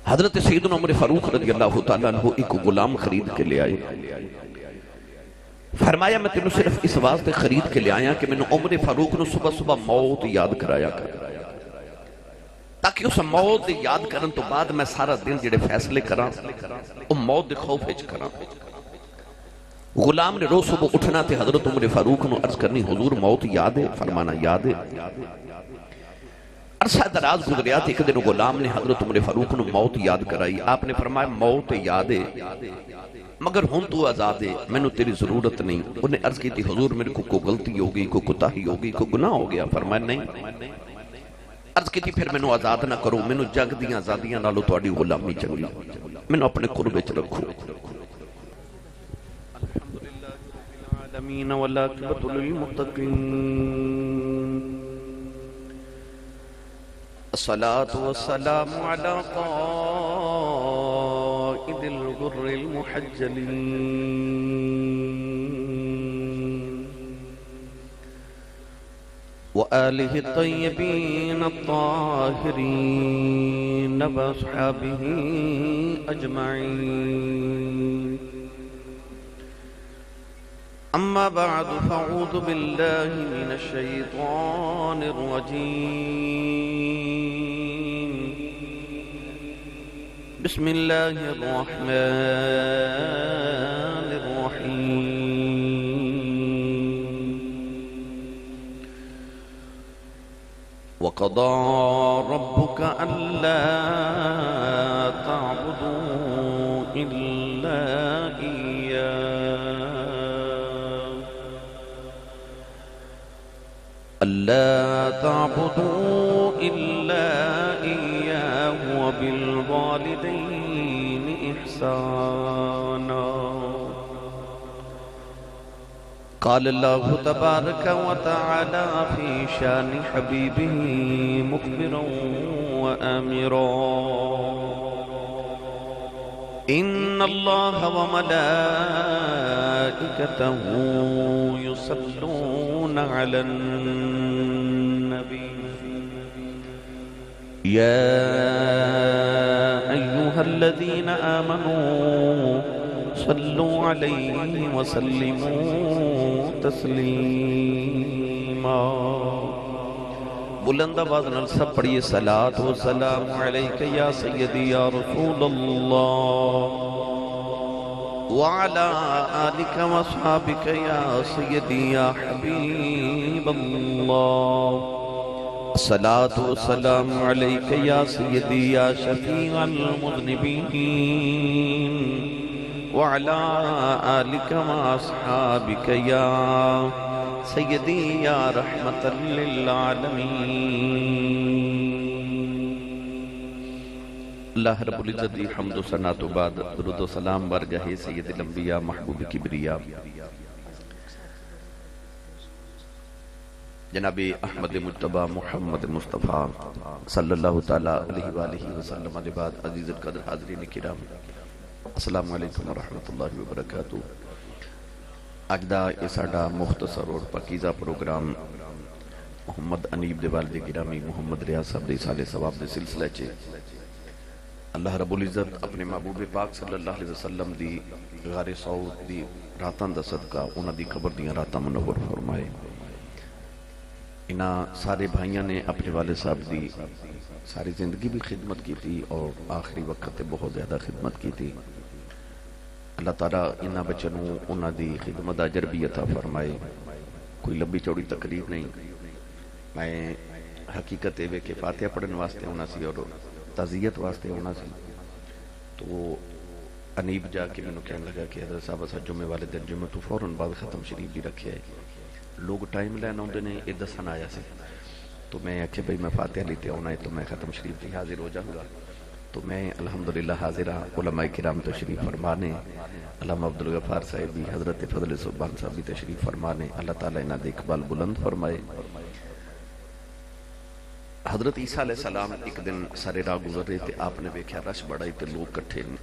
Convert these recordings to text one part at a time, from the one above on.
حضرت سیدنا عمر فاروق رضی اللہ تعالیٰ عنہ ایک غلام خرید کے لے آئے. فرمایا میں تینوں صرف اس واسطے خرید کے لے آیا کہ میں نے عمر فاروق نے صبح صبح موت یاد کرایا کر، تاکہ اس موت یاد کرن تو بعد میں سارا دن جڑے فیصلے کراں او موت دے خوف وچ کراں. غلام نے روز صبح اٹھنا تے حضرت عمر فاروق نے عرض کرنی حضور موت یاد ہے؟ فرمانا یاد ہے. عرصہ دراز گزریا تھے، ایک دن غلام نے حضرت عمر فاروق نے موت یاد کرائی. آپ نے فرمایا موت یاد ہے مگر ہن تو آزاد ہے، میں نے تیری ضرورت نہیں. انہیں عرض کی تھی حضور میرے کو کوئی غلطی ہوگی، کوئی کوتاہی ہوگی، کوئی گناہ ہو گیا؟ فرمایا نہیں. عرض کی تھی پھر میں نے آزاد نہ کرو، میں نے جگ دیاں آزادیاں نالو تہاڈی غلامی چنگی، میں نے اپنے قرب وچ رکھو. الحمدللہ رب العالمین والعاقبۃ للمتقین، الصلاة والسلام على قائد الغر المحجلين وآله الطيبين الطاهرين وأصحابه أجمعين. أما بعد فأعوذ بالله من الشيطان الرجيم. بسم الله الرحمن الرحيم. وقضى ربك ألا تعبدوا إلا إياه وبالوالدين إحسانا. قال الله تبارك وتعالى في شان حبيبه مخبرا وآمرا إن الله وملائكته يصلون على النبي يا أيها الذين آمنوا صلوا عليه وسلموا تسليما. بلند آواز نال سب پڑھیے صلاۃ و سلام علیک یا سیدی یا رسول اللہ وعلى آلك وصحابك يا سيدي يا حبيب الله. الصلاة والسلام عليك يا سيدي يا شفيع المذنبين وعلى آلك وأصحابك يا سيدي يا رحمة للعالمين. اللہ رب العزت دی حمد و ثنا تو بعد درود و سلام بارگاہ سید الانبیاء محبوب کبریا جناب احمد مجتبی محمد مصطفیٰ صلی اللہ تعالیٰ علیہ وآلہ وسلم کے بعد عزیز القدر حاضرین کرام السلام علیکم ورحمۃ اللہ وبرکاتہ. اج دا یہ ساڈا مختصر اور پاکیزہ پروگرام محمد انیب دے والد گرامی محمد ریاض صاحب دے سال ثواب دے سلسلے چ اللہ رب العزت اپنے محبوب پاک صلی اللہ علیہ وسلم دی غار سعود دی راتاں دا صدقہ انہاں دی قبر دیاں راتاں منور فرمائے. انہاں سارے بھائیاں نے اپنے والد صاحب دی ساری زندگی بھی خدمت کی تھی اور آخری وقت تے بہت زیادہ خدمت کی تھی. اللہ تعالیٰ انہاں بچنوں انہاں دی خدمت اجر بھی عطا فرمائے. کوئی لمبی چوڑی تقریر نہیں، میں حقیقت ہے کہ فاتحہ پڑھن واسطے ہونا سی اور تعزیت واسطے ہونا سی. تو انیب جا کے میں نے کہنے لگا کہ حضرت صاحب اسا جمعے والے دن جمعہ تو فوراً بعد ختم شریف بھی رکھے ہے، لوگ ٹائم لینا ہوندے نے، یہ دسن آیا سے. تو میں آکھے بھئی میں فاتحہ لیتے ہونا ہے تو میں ختم شریف بھی حاضر ہو جاؤں گا. تو میں الحمدللہ حاضر ہاں. علماء کرام تشریف فرمانے، علامہ عبدالغفار صاحب بھی، حضرت فضل سبحان صاحب بھی تشریف فرمانے. اللہ تعالیٰ انہاں دے اقبال بلند فرمائے. حضرت عیسیٰ علیہ السلام ایک دن سارے راہ گزر رہے تھے، آپ نے دیکھا رش بڑا ہی تھے، لوگ کٹھے نے.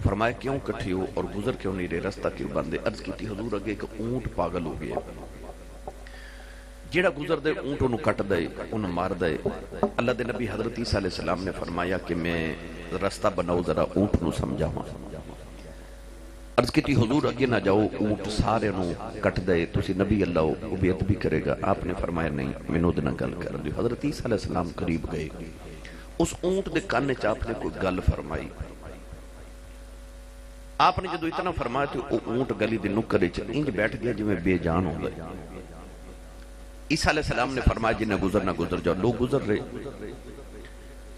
فرمایا کیوں کٹھے ہو اور گزر کیوں نہیں رہے، رستہ کیوں بندے؟ عرض کی تھی حضور اگے ایک اونٹ پاگل ہو گیا، جڑا گزر دے اونٹ انہوں کٹ دے انہوں مار دے. اللہ دے نبی حضرت عیسیٰ علیہ السلام نے فرمایا کہ میں رستہ بناؤ ذرا اونٹ نو سمجھا ہوں. عرض کی تھی حضور اگے نہ جاؤ اونٹ سارے نو کٹ دے تسی نبی اللہ وہ بھی ادبی کرے گا. آپ نے فرمایا نہیں میں نو دنہ گل کر دی. حضرت عیسیٰ علیہ السلام قریب گئے, اس اونٹ دے کانے چ آپ نے کوئی گل فرمائی. آپ نے جدو اتنا فرمایا تو وہ اونٹ گلی دی نکر وچ انج بیٹھ گیا جو میں بے جان ہو گئے. عیسیٰ علیہ السلام نے فرمایا جنہیں گزرنا گزر جاؤ. لوگ گزر رہے.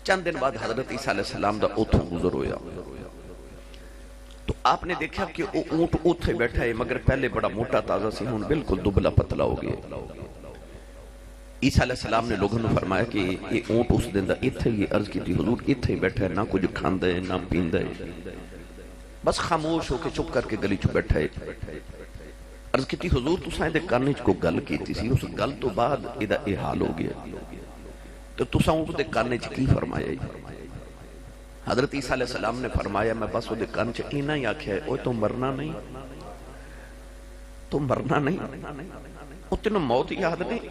چند دن بعد حضرت عیسیٰ علیہ السلام دا اتھوں گزر ہویا تو آپ نے دیکھا کہ وہ اونٹ اتھے بیٹھا ہے مگر پہلے بڑا موٹا تازہ سی ہون بالکل دبلا پتلا ہو گیا. عیسیٰ علیہ السلام نے لوگوں نے فرمایا کہ یہ اونٹ اس دن دا اتھے ہی. عرض کی تھی حضور اتھے ہی بیٹھا ہے, نہ کچھ کھاندے نہ پیندے, بس خاموش ہو کے چپ کر کے گلی چ بیٹھا ہے. عرض کی تھی حضور تساں دے کانے چ کو گل کیتی سی, اس گل تو بعد ایدہ اے حال ہو گیا تو تساں اونٹ دے کانے چ کی فرمایا ہے؟ حضرت عیسیٰ علیہ السلام نے فرمایا میں بس وہ دے کان چ اینا ہی آکھیا ہے اوہ تو مرنا نہیں, تو مرنا نہیں, او تینوں موت یاد نہیں,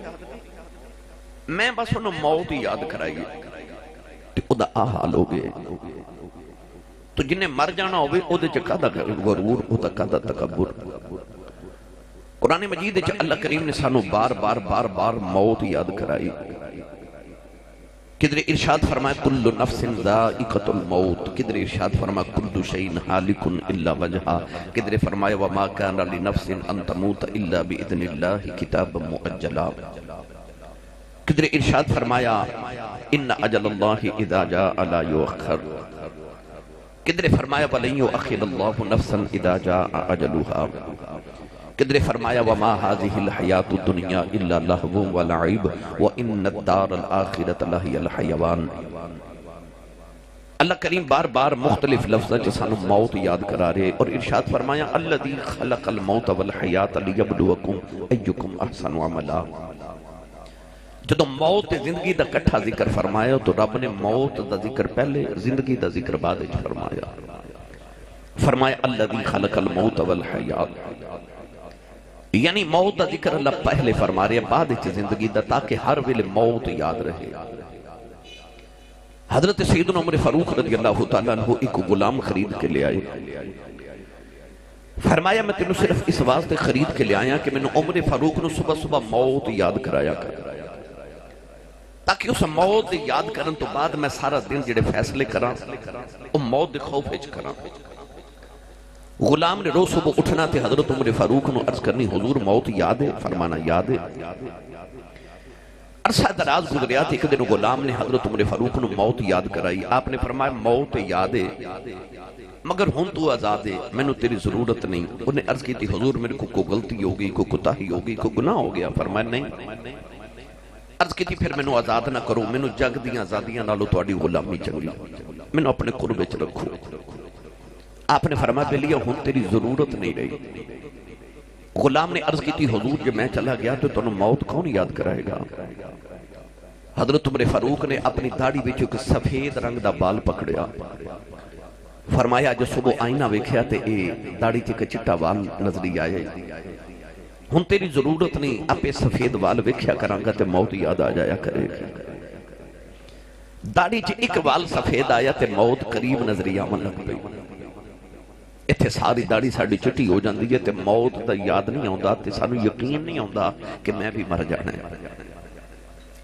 میں بس انہوں موت یاد کرائی تو او دا حال ہو گئے. تو جنہیں مر جانا ہوئے او دے چکا دا غرور, او دا کا دا تکبر. قرآن مجید چ اللہ کریم نے سانو بار بار بار بار موت یاد کرائی. کدھر ارشاد فرمایا کل نفس ذائقۃ الموت, کدھر ارشاد فرمایا کل شیء ہالک الا وجہہ, کدھر فرمایا وما کان لنفس ان تموت الا باذن اللہ کتابا مؤجلا, کدھر ارشاد فرمایا ان اجل اللہ اذا جاء لا یؤخر, کدھر فرمایا وَلَن يُؤَخِّرَ اللَّهُ نَفْسًا إِذَا جَاءَ أَجَلُهَا, کدھر فرمایا وَمَا هَذِهِ الْحَيَاةُ الدُّنْيَا إِلَّا لَهْوٌ وَلَعِبٌ وَإِنَّ الدَّارَ الْآخِرَةَ لَهِيَ الْحَيَوَانُ. اللہ کریم بار بار مختلف لفظوں سے سانو موت یاد کرا رہے اور ارشاد فرمایا الذی خلق الموت والحیات لیبلوکم ایکم احسن عملا. جدو موت زندگی دا کٹھا ذکر فرمایا تو رب نے موت دا ذکر پہلے زندگی دا ذکر بعد فرمایا. فرمایا الذی خلق الموت والحیات, یعنی موت دا ذکر اللہ پہلے فرما رہے بعد زندگی دا تاکہ ہر ویلے موت یاد رہے. حضرت سیدنا عمر فاروق رضی اللہ تعالیٰ عنہ ایک غلام خرید کے لے آئے. فرمایا میں تینوں صرف اس واسطے خرید کے لے آیا کہ میں نے عمر فاروق نے صبح صبح موت یاد کرایا کر, تاکہ اس موت یاد کرن تو بعد میں سارا دن جڑے فیصلے کراں وہ موت دے خوف وچ کراں. غلام نے روز صبح اٹھنا تے حضرت عمر فاروق نے عرض کرنی حضور موت یاد ہے؟ فرمانا یاد ہے. عرصہ دراز گزریا تھے, ایک دن غلام نے حضرت عمر فاروق نے موت یاد کرائی. آپ نے فرمایا موت یاد ہے مگر ہن تو آزاد ہے, میں نے تیری ضرورت نہیں. انہیں عرض کی تھی حضور میرے کو کوئی غلطی ہوگی, کوئی کوتاہی ہوگی, کوئی گناہ ہو گیا؟ فرمایا نہیں. عرض کی تھی پھر میں نے آزاد نہ کرو, میں نے جگ دیاں آزادیاں نالو تواڈی غلامی چنگی, میں نے اپنے قرب وچ رکھو. آپ نے فرمایا بلیا ہن تیری ضرورت نہیں رہی. غلام نے عرض کی تھی حضور جب میں چلا گیا تو تنوں موت کون یاد کرائے گا؟ حضرت عمر فاروق نے اپنی داڑھی وچ ایک سفید رنگ دا بال پکڑیا. فرمایا جو صبح آئینہ ویکھیا تے اے داڑھی تے ایک چٹا وال نظری آئے, ہن تیری ضرورت نہیں, اپے سفید وال ویکھیا کرانگا تے موت یاد آ جایا کرے گی. داڑھی چ ایک وال سفید آیا تے موت قریب نظری آمن لگ پئی. اتھے ساری داڑھی ساڑھی چٹی ہو جاندی ہے تے موت دا یاد نہیں آندا تے سانو یقین نہیں آندا کہ میں بھی مر جانا ہے.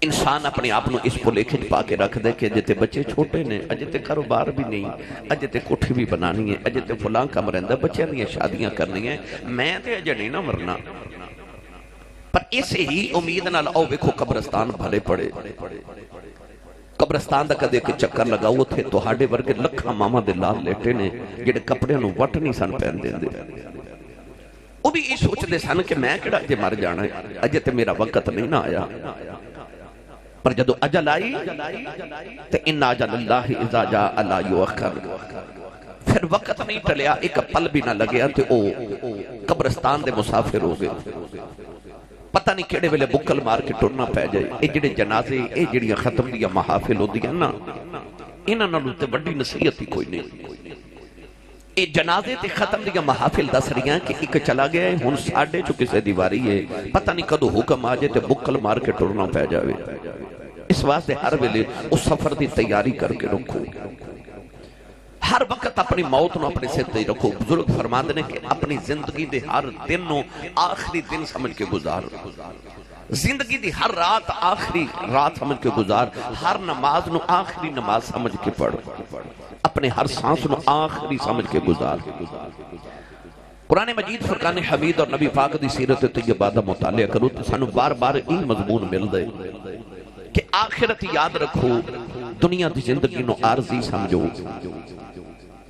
انسان اپنے آپ اس کو لے کے پا کے رکھ دے کہ اجے تے بچے چھوٹے نے, اجے تے کاروبار بھی نہیں, اجے تے کوٹھی بھی بنانی ہے, اجے تے فلاں کم رہندا, بچیاں دیاں شادیاں کرنی ہیں, میں تے اجے نہیں نہ مرنا. پر اسے ہی امید نال آؤ ویکھو قبرستان بھرے پڑے. قبرستان دا کدے کہ چکر لگاؤ تھے تو ہاڑے ورگے لکھا ماما دے لال لیٹے نے جڑے کپڑے نو وٹ نہیں سن پہن دے دے. وہ بھی یہ سوچ دے سن کہ میں کڑا جے مر جانا ہے, اجے تے میرا وقت نہیں نہ آیا. پر جدو اجل آئی تے ان اجل اللہ اذا جاء لا یؤخر, پھر وقت نہیں ٹلیا, ایک پل بھی نہ لگیا تے او قبرستان دے مسافر ہو گئے. پتہ نہیں کیڑے ویلے بکل مار کے ٹرنا پہ جائے. اے جڑے جنازے, اے جڑیاں ختم دیا محافل ہو دیا نا, انہاں نالوں تے بڑی نصیحت ہی کوئی نہیں. اے جنازے تے ختم دیا محافل دس رہی ہیں کہ ایک چلا گیا ہے ہن ساڑھے چو کسے دیواری ہے پتہ نہیں کدو حکم آ جائے تے بکل مار کے ٹرنا پہ جاوے اس واسطے ہر ویلے اس سفر دی تیاری کر کے رکھو ہر وقت اپنی موت نو اپنے سر تے رکھو بزرگ فرماندے نے کہ اپنی زندگی دے ہر دن نو آخری دن سمجھ کے گزار زندگی دی ہر رات آخری رات سمجھ کے گزار ہر نماز نو آخری نماز سمجھ کے پڑھ اپنے ہر سانس نو آخری سمجھ کے گزار قرآن مجید فرقان حمید اور نبی پاک دی سیرت طیبہ دا مطالعہ کرو تو سانو بار بار ای مضمون مل دے کہ آخرت یاد رکھو دنیا دی زندگی نو عارضی سمجھو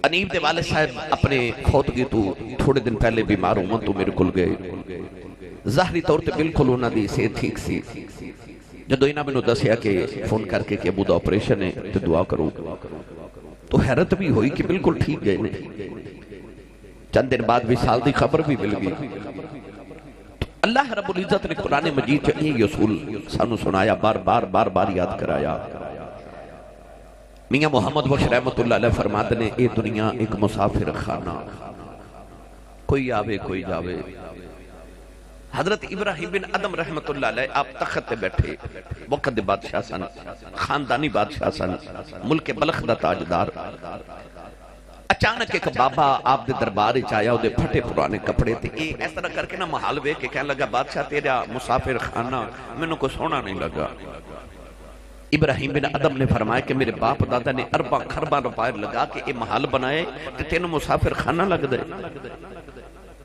انیب دے والد صاحب اپنے کھوتگی تو تھوڑے دن پہلے بیمار ہوں تو میرے کل گئے ظاہری طور تے بالکل ہونا دی سے ٹھیک سی جدو انہاں میں نو دسیا کہ فون کر کے کہ ابو دا آپریشن ہے تو دعا کرو تو حیرت بھی ہوئی کہ بالکل ٹھیک گئے نہیں چند دن بعد وصال دی خبر بھی مل گئی اللہ رب العزت نے قرآن مجید سے یہ اصول سانو سنایا بار بار یاد کرایا میاں محمد بخش رحمت اللہ علیہ فرماتے نے اے دنیا ایک مسافر خانہ کوئی آوے کوئی جاوے حضرت ابراہیم بن ادم رحمت اللہ علیہ آپ تخت تے بیٹھے وقت بادشاہ سن خاندانی بادشاہ سن ملک بلخ دا تاجدار اچانک ایک بابا آپ دے دربار چایا دے پھٹے پرانے کپڑے تھے اس طرح کر کے نا محال وے کہ کہنے لگا بادشاہ تیرا مسافر خانہ میں نے کو سونا نہیں لگا ابراہیم بن ادم نے فرمایا کہ میرے باپ دادا نے ارباں خرباں روپے لگا کے یہ محل بنائے تو تینوں مسافر خانہ لگ دے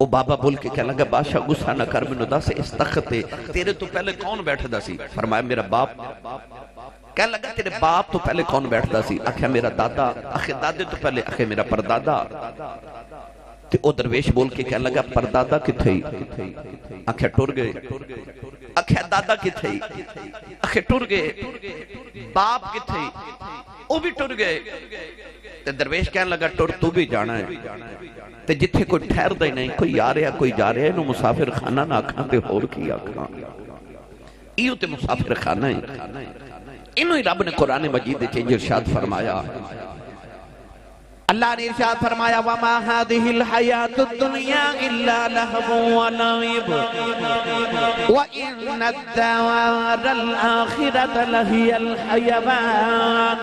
وہ بابا بول کے کہنے لگا بادشاہ غصہ نہ کر میں دس اس تخت تیرے تو پہلے کون بیٹھدا سی فرمایا میرا باپ کہنے لگا تیرے باپ تو پہلے کون بیٹھدا سی آخیا میرا دادا آخیا دادے تو پہلے آخیا میرا پردادا تے او درویش بول کے کہنے لگا پردادا کتھے آخیا ٹر گئے آخیا دادا کتھے آخیا ٹر گئے باپ کتھے او بھی ٹر گئے تے درویش کہنے لگا ٹر تو بھی جانا ہے تے جتھے کوئی ٹھہر دے نہیں کوئی آ رہا کوئی جا رہا ہے انہوں مسافر خانہ نہ آکھاں تے ہور کی آکھاں ایو تے مسافر خانہ ہے انہوں ہی رب نے قرآن مجید چینج ارشاد فرمایا اللہ نے ارشاد فرمایا وَمَا هَذِهِ الْحَيَاةُ الدُّنْيَا إِلَّا لَهْوٌ وَلَعِبٌ وَإِنَّ الدَّارَ الْآخِرَةَ لَهِيَ الْحَيَوَانُ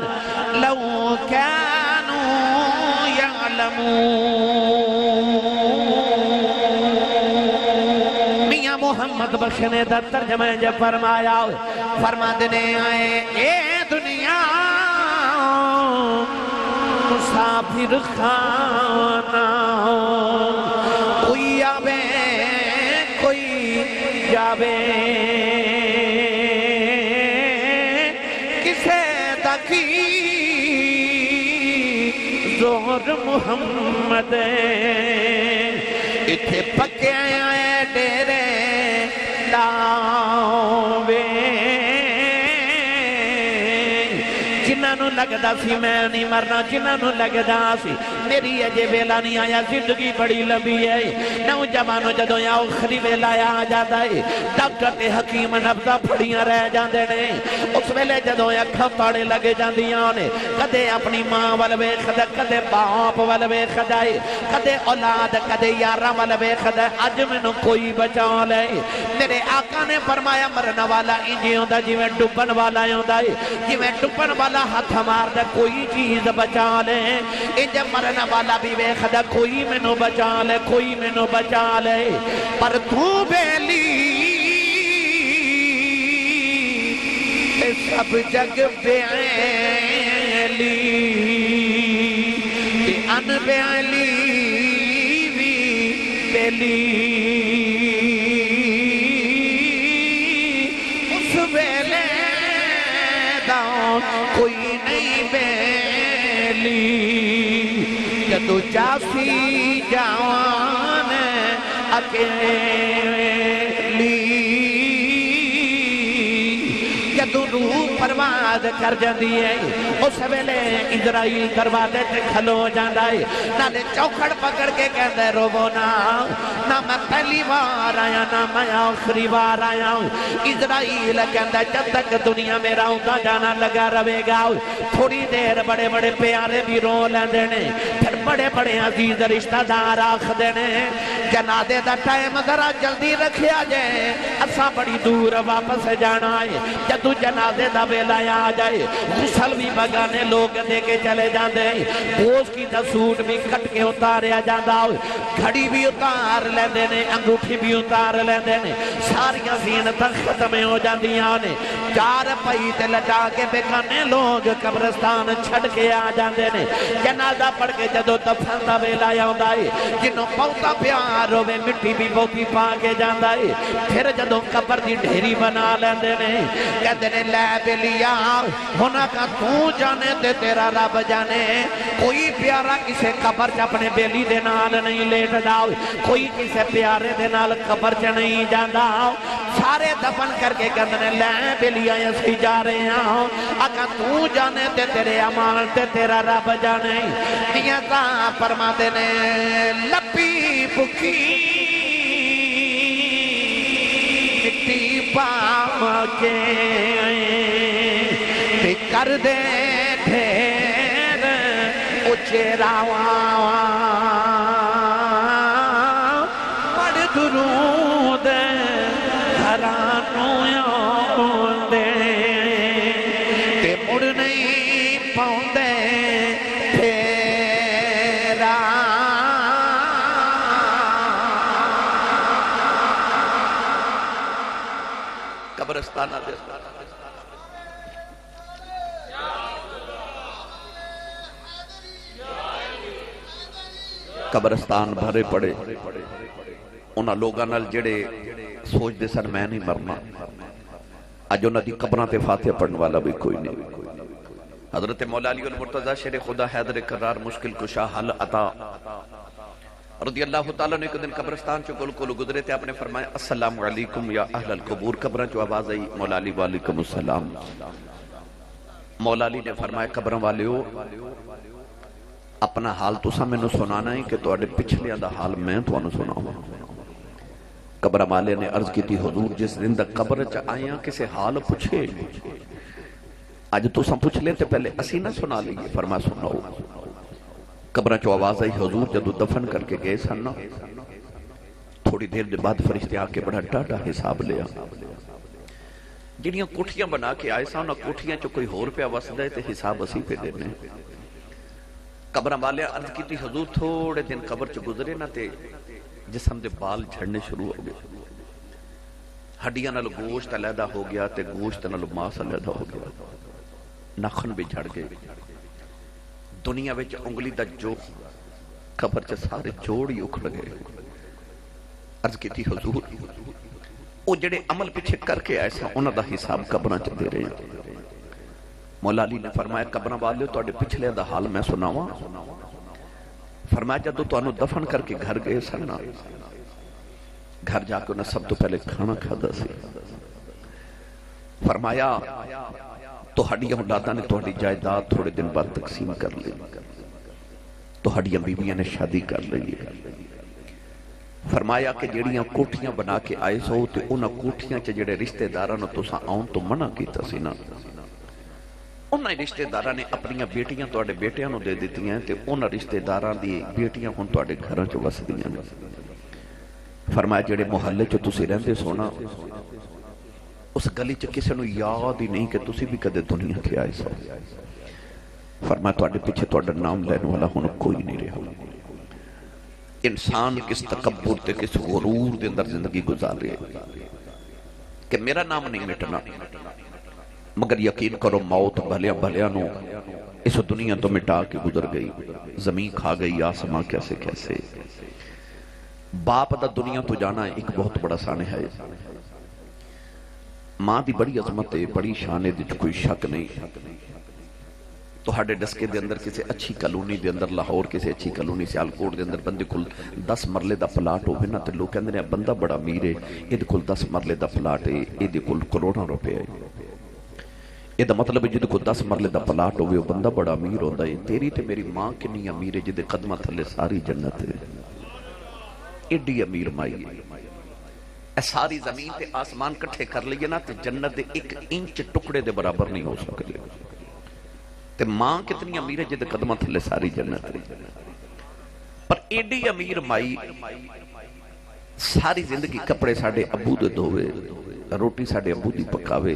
لَوْ كَانُوا يَعْلَمُونَ میاں محمد بخش نے در ترجمہ جب فرمایا فرما دینے آئے اے دنیا مسافر خانہ کوئی آوے کوئی جاوے کسے تکی زہر محمد اتھے پکے آئے ڈیرے لاوے جنہوں لگدا سی میں نہیں مرنا جنہوں لگدا سی میری اجے ویلا نہیں آیا زندگی بڑی لمبی ہے نوجوانوں جدوں یا آخری ویلا آ جاتا ہے ڈاکٹر تے حکیم نبضاں پھڑیاں رہ جاندے نے اس ویلے جدوں اکھاں تاڑے لگے جاندیاں نے کدے اپنی ماں ول ویکھدا کدے باپ ول ویکھدا ہے کدے اولاد کدے یاراں ول ویکھدا اج مینوں کوئی بچا لے میرے آقا نے فرمایا مرن والا انج ہوندا جویں ڈبن والا ہوندا ہے جویں ڈبن والا ہاتھ مار دے کوئی چیز بچا لے انج مرن والا بھی ویکھدا کوئی مینوں بچا لے کوئی مینوں بچا لے پر تو بیلی سب جگ بیلی ان بیلی بھی بیلی اس ویلے دا کوئی نہیں بیلی جدو جاسی جوان اکیلی جدوں روح پرواز کر جاندی ہے اس ویلے اسرائیل دروازے تے کھلو جاندا ہے نالے چوکھڑ پکڑ کے کہندا ہے روو نہ میں پہلی بار آیا نہ میں آخری بار آیا ہوں اسرائیل کہندا ہے جب تک دنیا میں رہوندا جانا لگا رہے گا تھوڑی دیر بڑے بڑے پیارے بھی رو لیندے نے پھر بڑے بڑے عزیز رشتہ دار آکھدے نے جنازے دا ٹائم ذرا جلدی رکھیا جائے اساں بڑی دور واپس جانا ہے جدو جنازے دا ویلا آ جائے غسل بھی بگانے لوگ دے کے چلے جاندے بوز کی دا سوٹ بھی کٹ کے اتاریا جاندا گھڑی بھی اتار لیندے نے انگوٹھی بھی اتار لیندے نے ساریاں زینتاں ختم ہو جاندیاں نے چار پئی تے لٹا کے بگانے لوگ قبرستان چھڑ کے آ جاندے نے جنازہ پڑھ کے جدو دفن دا ویلا آوندا ہے جنوں بہتا پیار ہوے مٹی بھی بہتی پا کے جاندا ہے پھر جدو قبر دی ڈھیری بنا لیندے نے کہتے نے لے بلیا ہونا کا تو جانے تے تیرا رب جانے کوئی پیارا کسے قبر چ اپنے بیلی دے نال نہیں لیٹ دا کوئی کسے پیارے دے نال قبر چ نہیں جاندا سارے دفن کر کے کہتے نے لے بلیا اسی جا رہے ہیں آقا تو جانے تے تیرے امان تے تیرا رب جانے نیتا فرما دے نے لپی بکی مٹی پام کے کر دے ڈھیر اچھے راواں بڑ درود گھرانوں آندے تے مڑ نہیں پاؤندے پھیرا قبرستانہ دے قبرستان بھرے پڑے انہاں لوگاں نال جڑے سوچ دے سن میں نہیں مرنا اج انہاں دی قبراں تے فاتحہ پڑھن والا بھی کوئی نہیں حضرت مولا علی المرتضی شیر خدا حیدر کرار مشکل کشا حل عطا رضی اللہ تعالیٰ نے ایک دن قبرستان چو کلو گزرے تھے آپ نے فرمایا السلام علیکم یا اہل القبور قبران چو آواز آئی مولا علی وعلیکم السلام مولا علی نے فرمایا قبران والے ہو اپنا حال تو سا میں نے سنانا ہے کہ تو اڈے پچھلے دا حال میں تو انہوں سناؤں قبران والے نے عرض کی تھی حضور جس دن دا قبر چا آئیاں کسے حال پوچھے آج تو سا پوچھ لیتے پہلے اسی نہ سنا لیے فرمایا سناؤ قبران چو آواز آئی حضور جدو دفن کر کے گئے سننا تھوڑی دیر دے بعد فرشتے آکے بڑا ڈاٹا حساب لیا جنیاں کوٹھیاں بنا کے آئے سانا کوٹھیاں چو کوئی ہور پہ آواز دے تے حساب اسی پہ دینے قبران والے عرض کی تھی حضور تھوڑے دن قبر چو گزرے نہ تے جسم دے بال جھڑنے شروع ہو گئے ہڈیاں نالو گوشت علیحدہ ہو گیا تے گوشت نالو ماس علیحدہ ہو گیا نخن بھی جھڑ گئے دنیا وچ انگلی دا جو قبر چا سارے جوڑی اکھڑ گئے عرض کی تھی حضور او جڑے عمل پیچھے کر کے ایسا انہاں دا حساب قبران چا دے رہے ہیں مولا علی نے فرمایا قبران والے تو اڈے پچھلے دا حال میں سناواں فرمایا جدو تو انہوں دفن کر کے گھر گئے سننا گھر جا کے انہیں سب تو پہلے کھانا کھادا سی فرمایا تو ہڈیاں اولاداں نے تو ہڈی جائیداد تھوڑے دن بعد تقسیم کر لی تو ہڈیاں بیویاں نے شادی کر لی فرمایا کہ جڑیاں کوٹھیاں بنا کے آئے سو تے انہاں کوٹھیاں چے جڑے رشتہ داراں تو سا آؤں تو منع کیتا سی نا انہاں رشتہ داراں نے اپنیاں بیٹیاں تو اڈے بیٹیاں نو دے دیتی ہیں تے انہاں رشتہ داراں دی بیٹیاں ہن تو اڈے گھراں چ وس دیاں نے فرمایا جڑے محلے چ تسی رہندے سونا اس گلی چ کسے نو یاد ہی نہیں کہ تسی بھی کدے دنیا کے آئے سو فرمایا تو اڈے پیچھے تو اڈا نام لینے والا ہن کوئی نہیں رہا انسان کس تکبر تے کس غرور دے اندر زندگی گزار رہے کہ میرا نام نہیں مٹنا مگر یقین کرو موت بھلیاں بھلیاں نو اس دنیا تو مٹا کے گزر گئی زمین کھا گئی آسمان کیسے کیسے باپ دا دنیا تو جانا ایک بہت بڑا سانے ہے ماں دی بڑی عظمت ہے بڑی شانے دی کوئی شک نہیں تو ہاڑے ڈسکے دے اندر کسی اچھی کلونی دے اندر لاہور کسی اچھی کلونی سیالکوٹ دے اندر بندے کل 10 مرلے دا پلاٹ ہوئے نا تے لوگ کہندے ہیں بندہ بڑا امیر ہے یہ کل 10 مرلے دا پلاٹ ہے یہ کل کروڑاں روپے ہے یہ مطلب ہے جدے کو 10 مرلے دا پلاٹ ہوئے وہ بندہ بڑا امیر ہوتا ہے. تیری تے میری ماں کنی امیر ہے جدے قدمہ تھلے ساری جنت ہے. ایڈی امیر مائی ہے. اے ساری زمین تے آسمان کٹھے کر لیے نا تے جنت دے 1 انچ ٹکڑے دے برابر نہیں ہو سکتے. تے ماں کتنی امیر ہے جدے قدمہ تھلے ساری جنت ہے. پر ایڈی امیر مائی ساری زندگی کپڑے ساڑے ابو دے دھوے، روٹی ساڑے ابو دی پکاوے،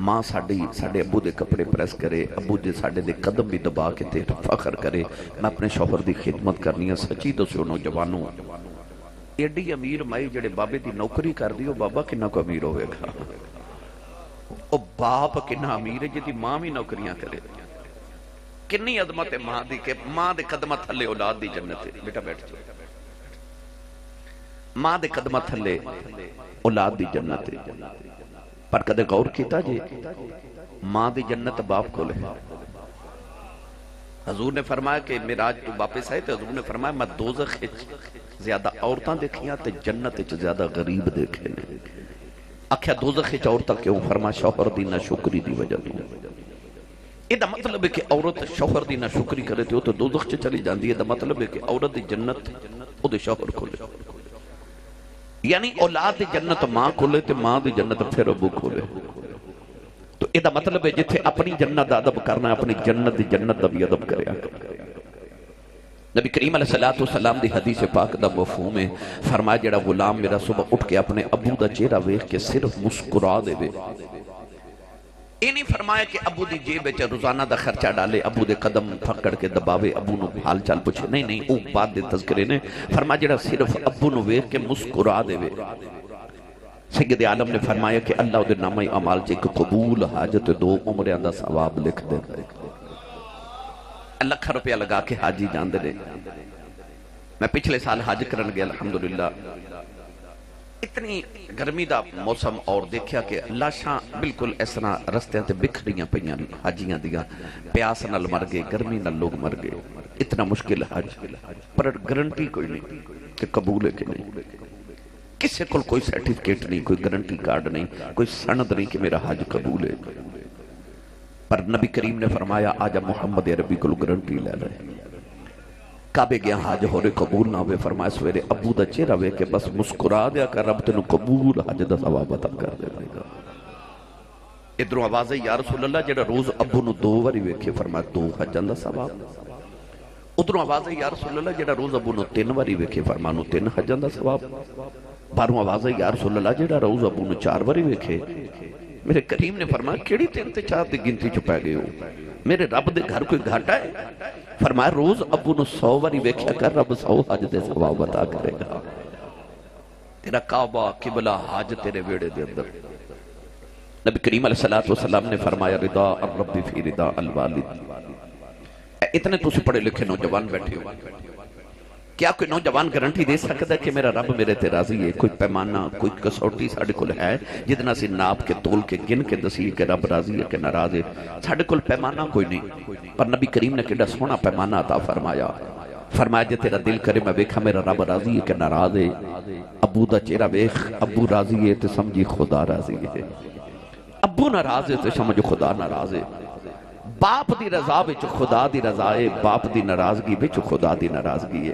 ماں ساڑے ابو دے کپڑے پریس کرے، ابو دے ساڑے دے قدم بھی دبا کے تے فخر کرے میں اپنے شوہر دی خدمت کرنی ہے. سچی دسو نوجوانوں، ایڈی امیر مائی جڑے بابے دی نوکری کر دی وہ بابا کنہ کو امیر ہوئے گا. وہ باپ کنہ امیر ہے جدی ماں بھی نوکریاں کرے. کنی عظمت ہے ماں دی کہ ماں دے قدمہ تھلے اولاد دی جنت ہے. بیٹا بیٹھ جاؤ. ماں دے قدمہ تھلے اولاد دی جنت ہے. پر کدے غور کیتا جی ماں دی جنت باپ کو لے. حضور نے فرمایا کہ معراج تو واپس آئے تو حضور نے فرمایا میں دوزخ زیادہ عورتاں دیکھیاں تے جنت زیادہ غریب دیکھے نے. آکھیا دوزخ عورتاں کیوں؟ فرمایا شوہر دی ناشکری دی وجہ تو. یہ مطلب ہے کہ عورت شوہر دی ناشکری کرے تو دوزخ چلی جاندی ہے. مطلب ہے کہ عورت دی جنت او دے شوہر کو لے. یعنی اولاد دی جنت ماں کو لے تے ماں دی جنت پھر ابو کو لے. تو یہ مطلب ہے جتھے اپنی جنت دا ادب کرنا ہے اپنی جنت دی جنت دا بھی ادب کریا. نبی کریم علیہ السلام دی حدیث پاک دا مفہوم ہے فرمایا جڑا غلام میرا صبح اٹھ کے اپنے ابو دا چہرہ ویکھ کے صرف مسکرا دے وے. یہ نہیں فرمایا کہ ابو دی جیب وچ روزانہ دا خرچہ ڈالے، ابو دے قدم پکڑ کے دباوے، ابو نو حال چال پوچھے. نہیں نہیں، او بات دے تذکرے نے فرمایا جڑا صرف ابو نو ویکھ کے مسکرا دے وے. سید عالم نے فرمایا کہ اللہ دے نامہ اعمال چ ایک قبول حاجت 2 عمریاں دا ثواب لکھ دے. لکھ روپیہ لگا کے حاجی جاندے نے. میں پچھلے سال حج کرن گیا الحمدللہ. اتنی گرمی دا موسم اور دیکھیا کہ لاشاں بالکل اس طرح رستیاں تے بکھریاں پئیاں حاجیاں دیاں. پیاس نال مر گئے، گرمی نال لوگ مر گئے. اتنا مشکل حج پر گارنٹی کوئی نہیں کہ قبول ہے کہ نہیں. کسے کل کوئی سرٹیفکیٹ نہیں، کوئی گارنٹی کارڈ نہیں، کوئی سند نہیں کہ میرا حج قبول ہے. پر نبی کریم نے فرمایا آجا محمد عربی کو گارنٹی لے رہے. کعبے گیا حج ہو رہے قبول نہ ہوئے. فرمایا سویرے ابو دا چہرہ وے کہ بس مسکرا دیا کر رب تینوں قبول حج دا ثواب عطا کر دے گا. ادھروں آواز ہے یا رسول اللہ جڑا روز ابو نو 2 واری ویکھے فرمایا 2 حجاں دا ثواب. ادھروں آواز ہے یا رسول اللہ جڑا روز ابو نو 3 واری ویکھے فرمایا 3 حجاں دا ثواب. باروں آواز ہے یا رسول اللہ جڑا روز ابو نو 4 واری ویکھے. میرے کریم نے فرمایا کیڑی 3 تے 4 دی گنتی چھپا گئے ہو؟ میرے رب دے گھر کوئی گھاٹا ہے؟ فرمایا روز ابو نو 100 واری ویکھیا کر رب 100 حج دے ثواب عطا کرے گا. تیرا کعبہ قبلہ حج تیرے ویڑے دے اندر. نبی کریم علیہ السلام نے فرمایا رضا الرب فی رضا الوالد. اتنے تو سے پڑھے لکھے نوجوان بیٹھے ہو، کیا کوئی نوجوان گارنٹی دے سکتا ہے کہ میرا رب میرے تے راضی ہے؟ کوئی پیمانہ کوئی کسوٹی ساڑھے کل ہے جتنا سی ناپ کے تول کے گن کے دسی کہ رب راضی ہے کہ ناراض ہے؟ ساڑھے کل پیمانہ کوئی نہیں. پر نبی کریم نے کیڑا سونا پیمانہ عطا فرمایا. فرمایا جے تیرا دل کرے میں ویکھا میرا رب راضی ہے کہ ناراض ہے. ابو دا چہرہ ویکھ، ابو راضی ہے تے سمجھی خدا راضی ہے. ابو ناراض ہے تے سمجھ خدا ناراض ہے. باپ دی رضا وچ خدا دی رضا ہے، باپ دی ناراضگی وچ خدا دی ناراضگی ہے.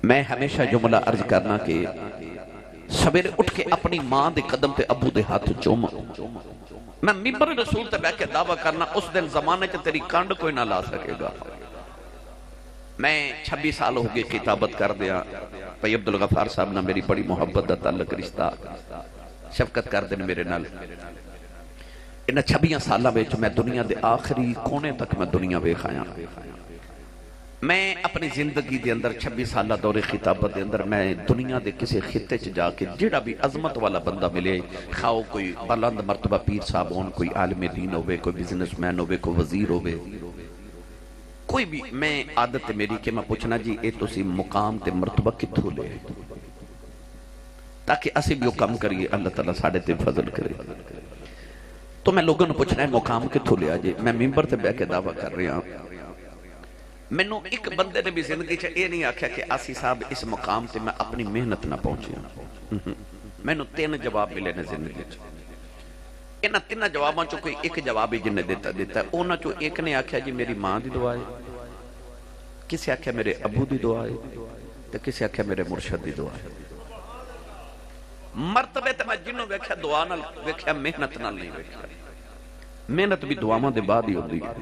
میں ہمیشہ جملہ عرض کرنا کہ سویرے اٹھ کے اپنی ماں دے قدم تے ابو دے ہاتھ چوما. میں ممبر رسول تے بیٹھ کے دعویٰ کرنا اس دن زمانے چ تیری کانڈ کوئی نہ لا سکے گا. میں 26 سال ہو گئے خطابت کر دیا. بھائی عبدالغفار صاحب نہ میری بڑی محبت دا تعلق رشتہ شفقت کر دین میرے نال. انہاں 26 سالہ وچ میں دنیا دے آخری کونے تک میں دنیا ویکھ آیا. میں اپنی زندگی دے اندر 26 سالہ دور خطابت دے اندر میں دنیا دے کسی خطے چ جا کے جڑا بھی عظمت والا بندہ ملے، خواہ کوئی بلند مرتبہ پیر صاحب ہون، کوئی عالم دین ہوئے، کوئی بزنس مین ہوئے، کوئی وزیر ہوئے، کوئی بھی، میں عادت میری کہ میں پوچھنا جی اے تسی مقام تے مرتبہ کتھوں لے تاکہ اسی بھی وہ کم کریے اللہ تعالیٰ ساڑھے تے فضل کرے. تو میں لوگوں نے پوچھنا ہے مقام کتھوں لیا جی. میں ممبر تے بیٹھ کے دعویٰ کر رہا ہوں. میں نو ایک بندے نے بھی زندگی چاہ یہ نہیں آکھیا کہ آسی صاحب اس مقام تے میں اپنی محنت نہ پہنچیا. میں نو 3 جواب ملے نے زندگی چاہ. انہاں تیناں جواباں چوں کوئی ایک جواب ہی جنہیں دیتا ہے، انہاں چوں ایک نے آکھیا جی میری ماں دی دعا ہے، کسی آکھیا میرے ابو دی دعا ہے، تے کسی آکھیا میرے مرشد دی دعا ہے۔ مرتبے تے میں جنوں ویکھیا دعا نال ویکھیا، محنت نال نہیں ویکھیا۔ محنت بھی دعاواں دے بعد ہی ہوندی ہے۔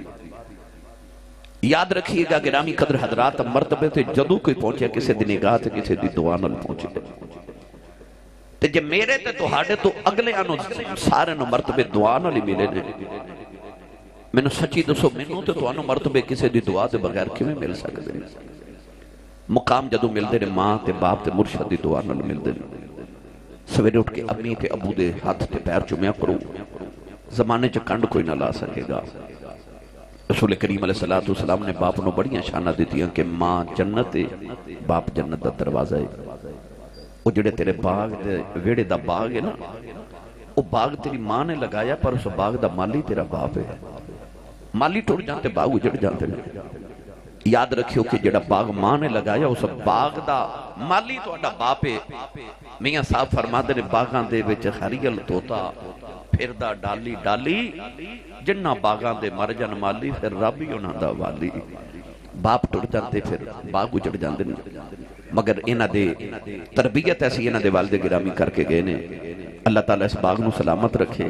یاد رکھیے گا گرامی قدر حضرات، مرتبے تے جدوں کوئی پہنچے کسی دی نگاہ تے کسی دی دعا نال پہنچے، تے جے میرے تے تہاڈے تو اگلے آنو سارے نو مرتبے دعا نال ہی ملے نے، مینوں سچی دسو مینوں تے تانوں مرتبے کسی دی دعا دے بغیر کیویں مل سکدے نے؟ مقام جدوں ملدے نے ماں تے باپ تے مرشد دی دعا نال ملدے نے۔ سویرے اٹھ کے امی تے ابو دے ہاتھ تے پیر چومیا کرو، زمانے چ کنڈ کوئی نہ لا سکے گا۔ رسول کریم علیہ السلام نے باپ نو بڑیاں شانہ دیتی ہیں کہ ماں جنت ہے، باپ جنت دا دروازہ ہے۔ وہ جڑے تیرے باغ دے ویڑے دا باغ ہے نا، وہ باغ تیری ماں نے لگایا، پر اس باغ دا مالی تیرا باپ ہے۔ مالی ٹوٹ جانتے باغ اجڑ جانتے ہیں۔ یاد رکھیو کہ جڑا باغ ماں نے لگایا اس باغ دا مالی تو اڈا باپ ہے۔ میاں صاحب فرماتے نے باغاں دے وچ ہریل توتا پھردا ڈالی ڈالی، جنہ باغاں دے مر جان مالی پھر رب ہی انہاں دا والی۔ باپ ٹر جاندے پھر باغ اجڑ جاندے نے، مگر انہاں دے تربیت ایسی انہاں دے والد گرامی کر کے گئے نے۔ اللہ تعالیٰ اس باغ نو سلامت رکھے۔